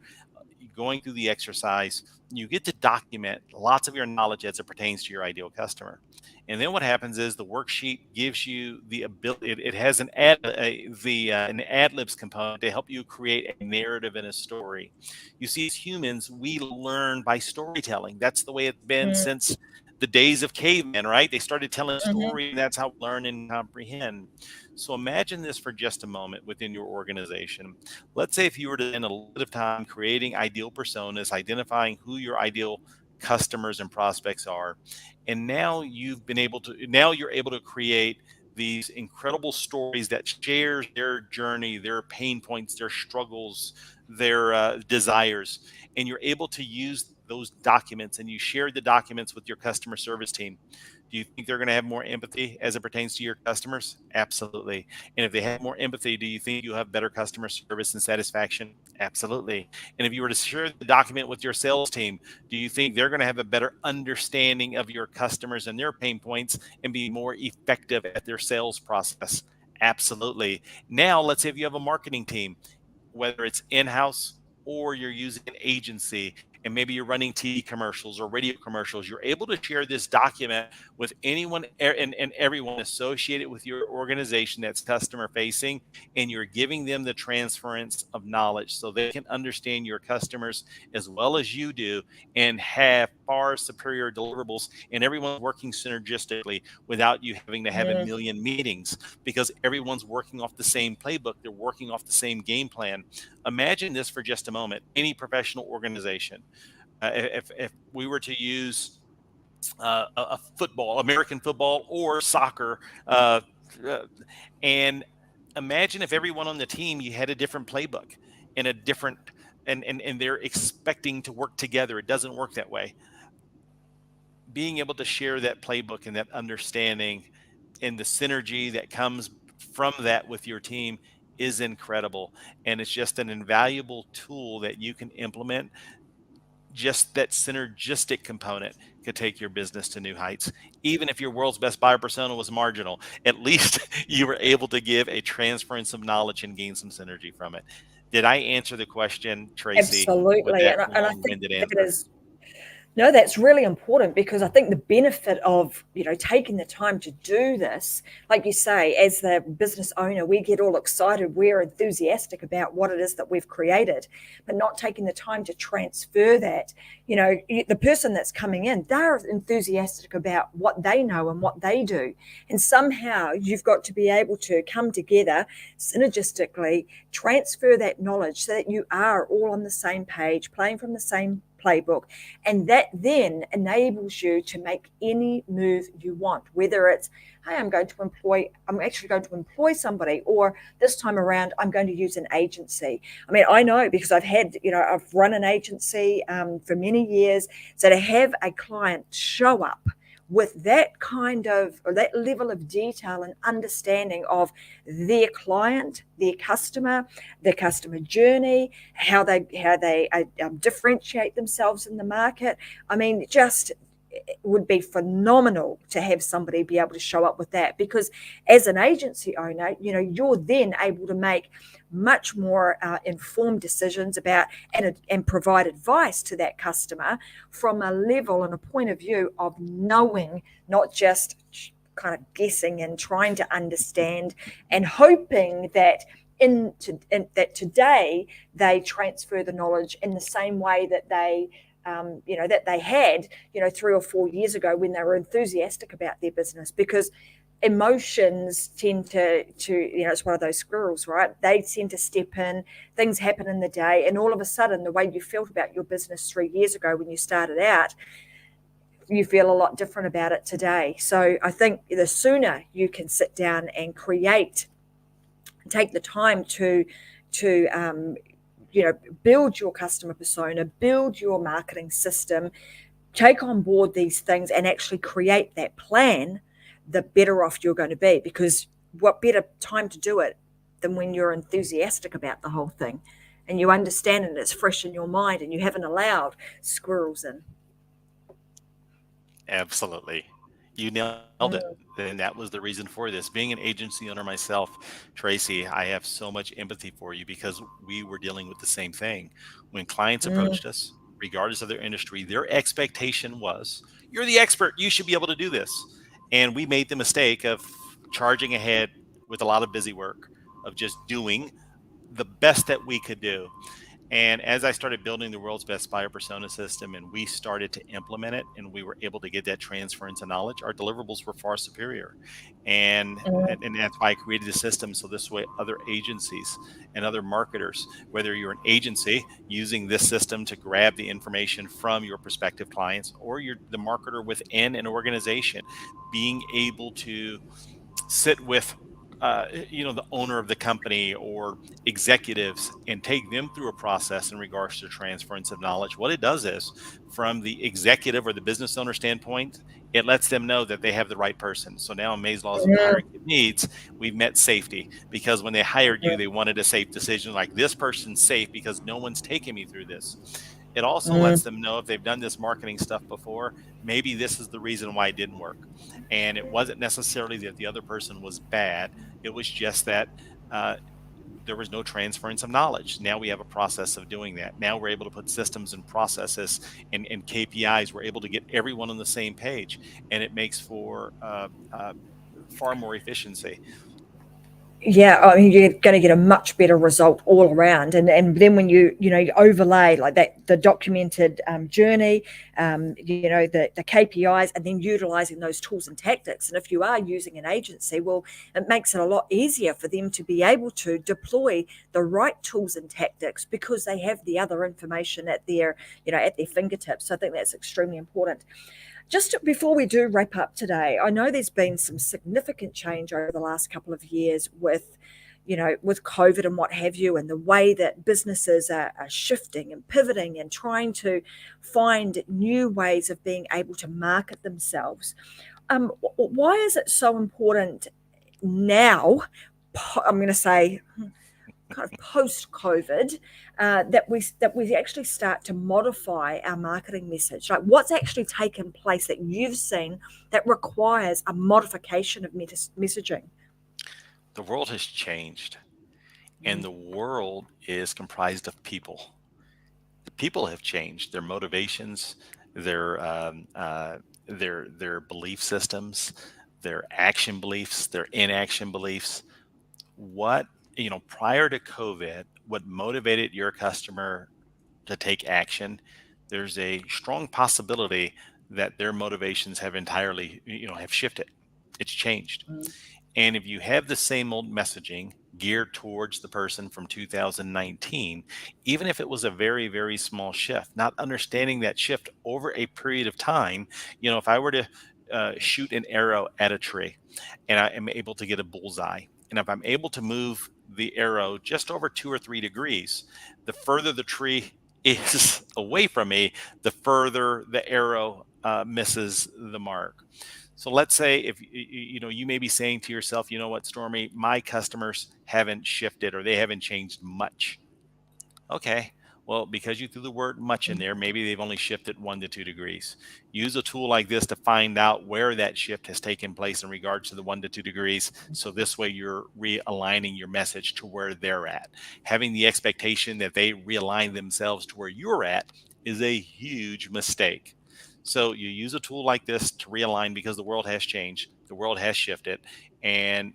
S2: going through the exercise, you get to document lots of your knowledge as it pertains to your ideal customer. And then what happens is the worksheet gives you the ability. It has an ad libs component to help you create a narrative and a story. You see, as humans, we learn by storytelling. That's the way it's been
S1: mm,
S2: since the days of cavemen, right? They started telling
S1: mhm,
S2: stories, and that's how we learn and comprehend. So imagine this for just a moment within your organization. Let's say if you were to spend a little bit of time creating ideal personas, identifying who your ideal customers and prospects are, and now you're able to create these incredible stories that share their journey, their pain points, their struggles, their desires, and you're able to use those documents, and you share the documents with your customer service team. Do you think they're going to have more empathy as it pertains to your customers? Absolutely. And if they have more empathy, do you think you'll have better customer service and satisfaction? Absolutely. And if you were to share the document with your sales team, do you think they're going to have a better understanding of your customers and their pain points and be more effective at their sales process? Absolutely. Now, let's say if you have a marketing team, whether it's in-house or you're using an agency, and maybe you're running TV commercials or radio commercials, you're able to share this document with anyone and everyone associated with your organization that's customer facing, and you're giving them the transference of knowledge so they can understand your customers as well as you do, and have far superior deliverables, and everyone's working synergistically without you having to have a
S1: mm.
S2: million meetings, because everyone's working off the same playbook. They're working off the same game plan. Imagine this for just a moment. Any professional organization, if we were to use a football, American football or soccer, uh, uh, and imagine if everyone on the team, you had a different playbook and a different, and they're expecting to work together. It doesn't work that way. Being able to share that playbook and that understanding and the synergy that comes from that with your team is incredible. And it's just an invaluable tool that you can implement. Just that synergistic component could take your business to new heights. Even if your world's best buyer persona was marginal, at least you were able to give a transference of knowledge and gain some synergy from it. Did I answer the question, Tracy, with
S1: Absolutely.
S2: that
S1: And I think
S2: long-winded
S1: that
S2: answer?
S1: is No, that's really important, because I think the benefit of, taking the time to do this, like you say, as the business owner, we get all excited, we're enthusiastic about what it is that we've created, but not taking the time to transfer that. The person that's coming in, they're enthusiastic about what they know and what they do. And somehow you've got to be able to come together synergistically, transfer that knowledge so that you are all on the same page, playing from the same playbook, and that then enables you to make any move you want, whether it's, hey, I'm actually going to employ somebody, or this time around I'm going to use an agency. I mean, I know, because I've run an agency for many years. So to have a client show up with that kind of, or that level of detail and understanding of their client, their customer, the customer journey, how they differentiate themselves in the market. I mean, just it would be phenomenal to have somebody be able to show up with that, because as an agency owner, you're then able to make much more informed decisions about and provide advice to that customer from a level and a point of view of knowing, not just kind of guessing and trying to understand and hoping that that today they transfer the knowledge in the same way that they had 3 or 4 years ago when they were enthusiastic about their business. Because emotions tend to it's one of those squirrels, right? They tend to step in, things happen in the day, and all of a sudden the way you felt about your business 3 years ago when you started out, you feel a lot different about it today. So I think the sooner you can sit down and take the time to build your customer persona, build your marketing system, take on board these things and actually create that plan, the better off you're going to be. Because what better time to do it than when you're enthusiastic about the whole thing and you understand it and it's fresh in your mind and you haven't allowed squirrels in.
S2: Absolutely. You nailed it.
S1: Mm,
S2: And that was the reason for this. Being an agency owner myself, Tracy, I have so much empathy for you because we were dealing with the same thing. When clients
S1: mm,
S2: approached us, regardless of their industry, their expectation was, you're the expert, you should be able to do this. And we made the mistake of charging ahead with a lot of busy work, of just doing the best that we could do. And as I started building the world's best buyer persona system and we started to implement it and we were able to get that transference of knowledge, our deliverables were far superior. And,
S1: mm,
S2: and that's why I created the system. So this way, other agencies and other marketers, whether you're an agency using this system to grab the information from your prospective clients, or you're the marketer within an organization, being able to sit with the owner of the company or executives and take them through a process in regards to transference of knowledge. What it does is, from the executive or the business owner standpoint, it lets them know that they have the right person. So now in May's Laws of
S1: mm,
S2: Hiring Good Needs, we've met safety, because when they hired you,
S1: mm,
S2: they wanted a safe decision, like this person's safe because no one's taken me through this. It also
S1: mm.
S2: lets them know if they've done this marketing stuff before, maybe this is the reason why it didn't work. And it wasn't necessarily that the other person was bad. It was just that uh, there was no transference of knowledge. Now we have a process of doing that. Now we're able to put systems and processes and KPIs. We're able to get everyone on the same page, and it makes for far more efficiency.
S1: Yeah, I mean, you're going to get a much better result all around. And then when you overlay like that, the documented journey, the KPIs, and then utilizing those tools and tactics. And if you are using an agency, well, it makes it a lot easier for them to be able to deploy the right tools and tactics because they have the other information at their fingertips. So I think that's extremely important. Just before we do wrap up today, I know there's been some significant change over the last couple of years with COVID and what have you, and the way that businesses are shifting and pivoting and trying to find new ways of being able to market themselves. Why is it so important now? I'm going to say kind of post COVID, that we actually start to modify our marketing message. Like, what's actually taken place that you've seen that requires a modification of messaging?
S2: The world has changed, and
S1: Mm,
S2: the world is comprised of people. The people have changed, their motivations, their their belief systems, their action beliefs, their inaction beliefs. What, prior to COVID, what motivated your customer to take action, there's a strong possibility that their motivations have entirely, have shifted. It's changed.
S1: mm,
S2: And if you have the same old messaging geared towards the person from 2019, even if it was a very, very small shift, not understanding that shift over a period of time, if I were to shoot an arrow at a tree and I am able to get a bullseye, and if I'm able to move the arrow just over 2 or 3 degrees, the further the tree is away from me, the further the arrow misses the mark. So let's say if you may be saying to yourself, you know what, Stormy, my customers haven't shifted or they haven't changed much. Okay. Well, because you threw the word much in there, maybe they've only shifted 1 to 2 degrees. Use a tool like this to find out where that shift has taken place in regards to the 1 to 2 degrees. So this way you're realigning your message to where they're at. Having the expectation that they realign themselves to where you're at is a huge mistake. So you use a tool like this to realign because the world has changed, the world has shifted, and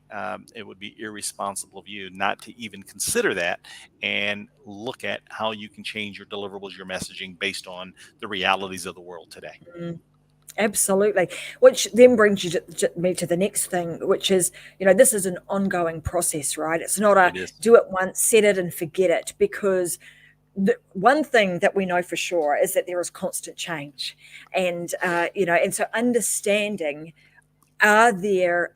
S2: it would be irresponsible of you not to even consider that and look at how you can change your deliverables, your messaging based on the realities of the world today.
S1: Mm. Absolutely. Which then brings me to the next thing, which is, this is an ongoing process, right? It's not a
S2: It is.
S1: do it once, set it and forget it, because the one thing that we know for sure is that there is constant change. And so understanding, are there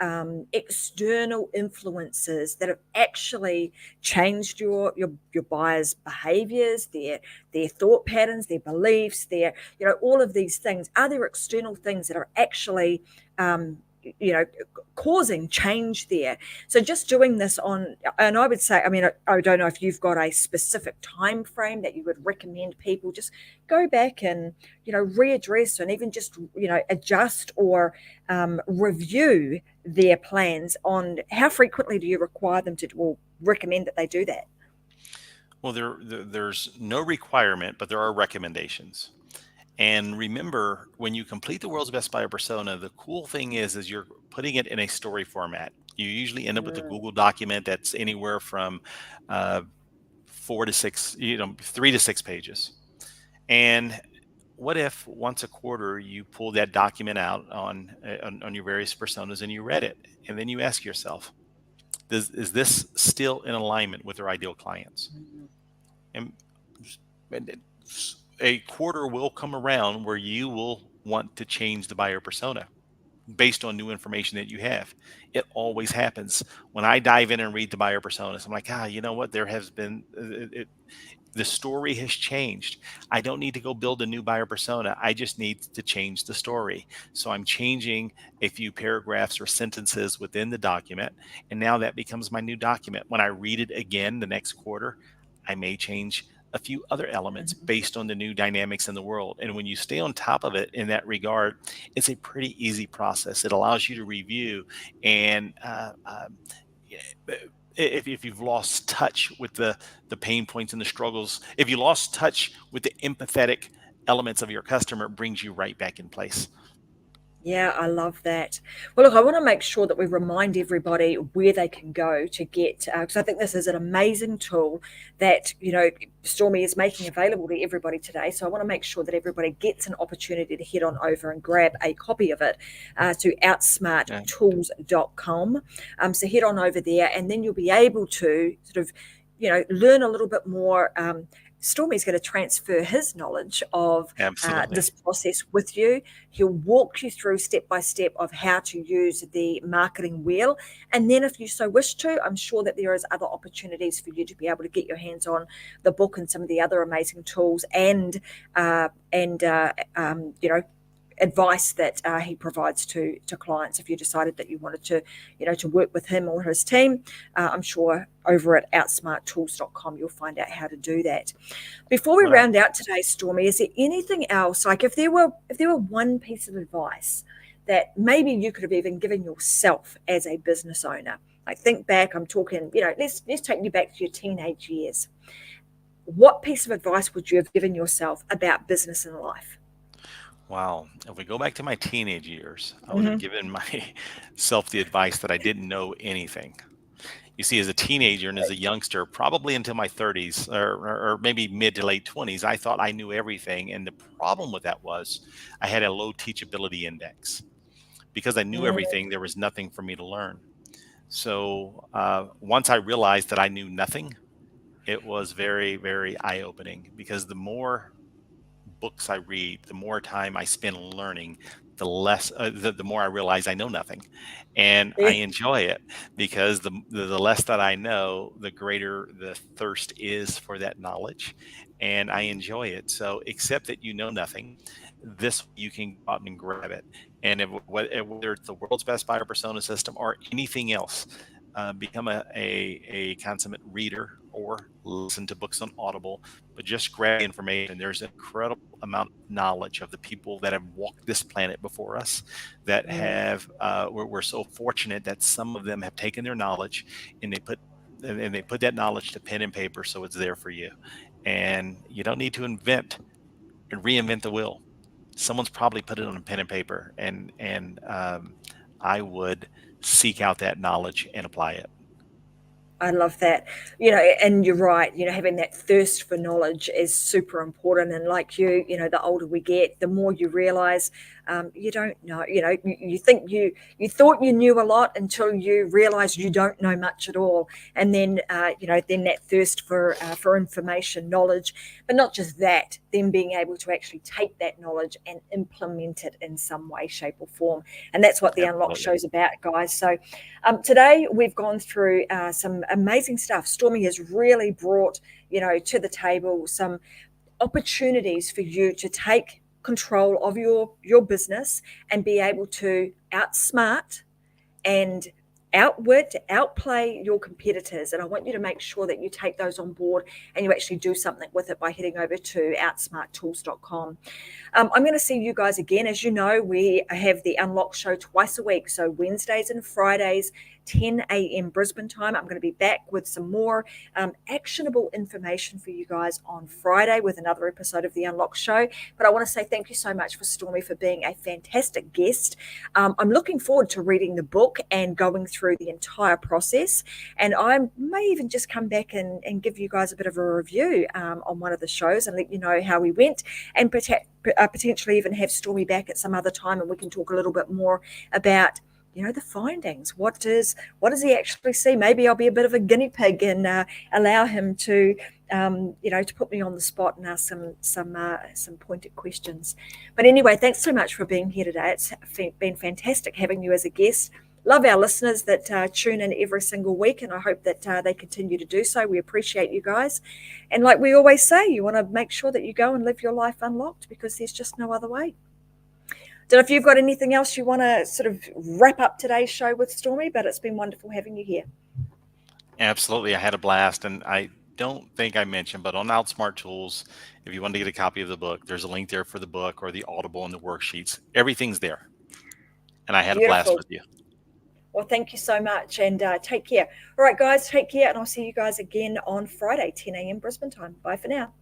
S1: external influences that have actually changed your buyers' behaviors, their thought patterns, their beliefs, all of these things? Are there external things that are actually you know causing change there? So just doing this on, and I would say, I mean, I don't know if you've got a specific time frame that you would recommend people just go back and readdress, and even just adjust or review their plans. On how frequently do you require them to, or recommend that they do that?
S2: Well, there's no requirement, but there are recommendations. And remember, when you complete the world's best buyer persona, the cool thing is you're putting it in a story format. You usually end up with a
S1: Mm.
S2: Google document that's anywhere from uh, 4 to 6, 3 to 6 pages. And what if once a quarter you pull that document out on your various personas and you read it, and then you ask yourself, is this still in alignment with their ideal clients? And, a quarter will come around where you will want to change the buyer persona based on new information that you have. It always happens. When I dive in and read the buyer personas, I'm like, you know what? There has been the story has changed. I don't need to go build a new buyer persona. I just need to change the story. So I'm changing a few paragraphs or sentences within the document. And now that becomes my new document. When I read it again the next quarter, I may change a few other elements based on the new dynamics in the world. And when you stay on top of it in that regard, it's a pretty easy process. It allows you to review and if you've lost touch with the pain points and the struggles, if you lost touch with the empathetic elements of your customer, it brings you right back in place.
S1: Yeah, I love that. Well, look, I want to make sure that we remind everybody where they can go to get, because I think this is an amazing tool that, Stormie is making available to everybody today. So I want to make sure that everybody gets an opportunity to head on over and grab a copy of it to
S2: Yeah,
S1: outsmarttools.com. So head on over there, and then you'll be able to sort of, learn a little bit more. Stormie's going to transfer his knowledge of
S2: absolutely.
S1: this process with you. He'll walk you through step by step of how to use the marketing wheel. And then if you so wish to, I'm sure that there is other opportunities for you to be able to get your hands on the book and some of the other amazing tools and advice that he provides to clients. If you decided that you wanted to work with him or his team, I'm sure over at outsmarttools.com you'll find out how to do that. Before we
S2: What I
S1: round out today's, Stormie, is there anything else, like if there were one piece of advice that maybe you could have even given yourself as a business owner? Like, think back, I'm talking, let's take you back to your teenage years. What piece of advice would you have given yourself about business and life?
S2: Wow. If we go back to my teenage years, I would have
S1: Hmm.
S2: given myself the advice that I didn't know anything. You see, as a teenager and as a youngster, probably until my 30s or maybe mid to late 20s, I thought I knew everything. And the problem with that was I had a low teachability index. Because I knew everything, there was nothing for me to learn. So once I realized that I knew nothing, it was very, very eye opening because the more books I read, the more time I spend learning, the more I realize I know nothing, and I
S1: Yeah.
S2: enjoy it because the less that I know, the greater the thirst is for that knowledge, and I enjoy it. So, except that you know nothing, this you can go out and grab it, and whether it's the world's best buyer persona system or anything else, become a consummate reader or listen to books on Audible, but just grab information. There's an incredible amount of knowledge of the people that have walked this planet before us that have, we're so fortunate that some of them have taken their knowledge and they put that knowledge to pen and paper so it's there for you. And you don't need to invent and reinvent the wheel. Someone's probably put it on a pen and paper, and I would seek out that knowledge and apply it.
S1: I love that. And you're right, having that thirst for knowledge is super important. And like the older we get, the more you realize you don't know. You think you thought you knew a lot until you realize you don't know much at all. And then then that thirst for information, knowledge, but not just that, then being able to actually take that knowledge and implement it in some way, shape, or form. And that's what the Unlock show's about, guys. So today we've gone through some amazing stuff. Stormie has really brought to the table some opportunities for you to take control of your business and be able to outsmart and outplay your competitors. And I want you to make sure that you take those on board and you actually do something with it by heading over to outsmarttools.com. I'm going to see you guys again. As you know, we have the Unlock show twice a week. So Wednesdays and Fridays, 10 a.m. Brisbane time. I'm going to be back with some more actionable information for you guys on Friday with another episode of the Unlock show. But I want to say thank you so much for Stormie for being a fantastic guest. I'm looking forward to reading the book and going through the entire process. And I may even just come back and give you guys a bit of a review on one of the shows and let you know how we went, and potentially even have Stormie back at some other time and we can talk a little bit more about the findings. What does he actually see? Maybe I'll be a bit of a guinea pig and allow him to to put me on the spot and ask some pointed questions. But anyway, thanks so much for being here today. It's been fantastic having you as a guest. Love our listeners that tune in every single week, and I hope that they continue to do so. We appreciate you guys. And like we always say, you want to make sure that you go and live your life unlocked, because there's just no other way. Don't know if you've got anything else you want to sort of wrap up today's show with, Stormie, but it's been wonderful having you here.
S2: Absolutely. I had a blast. And I don't think I mentioned, but on Outsmart Tools, if you want to get a copy of the book, there's a link there for the book or the Audible and the worksheets. Everything's there. And I had a blast with you.
S1: Well, thank you so much, and take care. All right, guys, take care, and I'll see you guys again on Friday, 10 a.m. Brisbane time. Bye for now.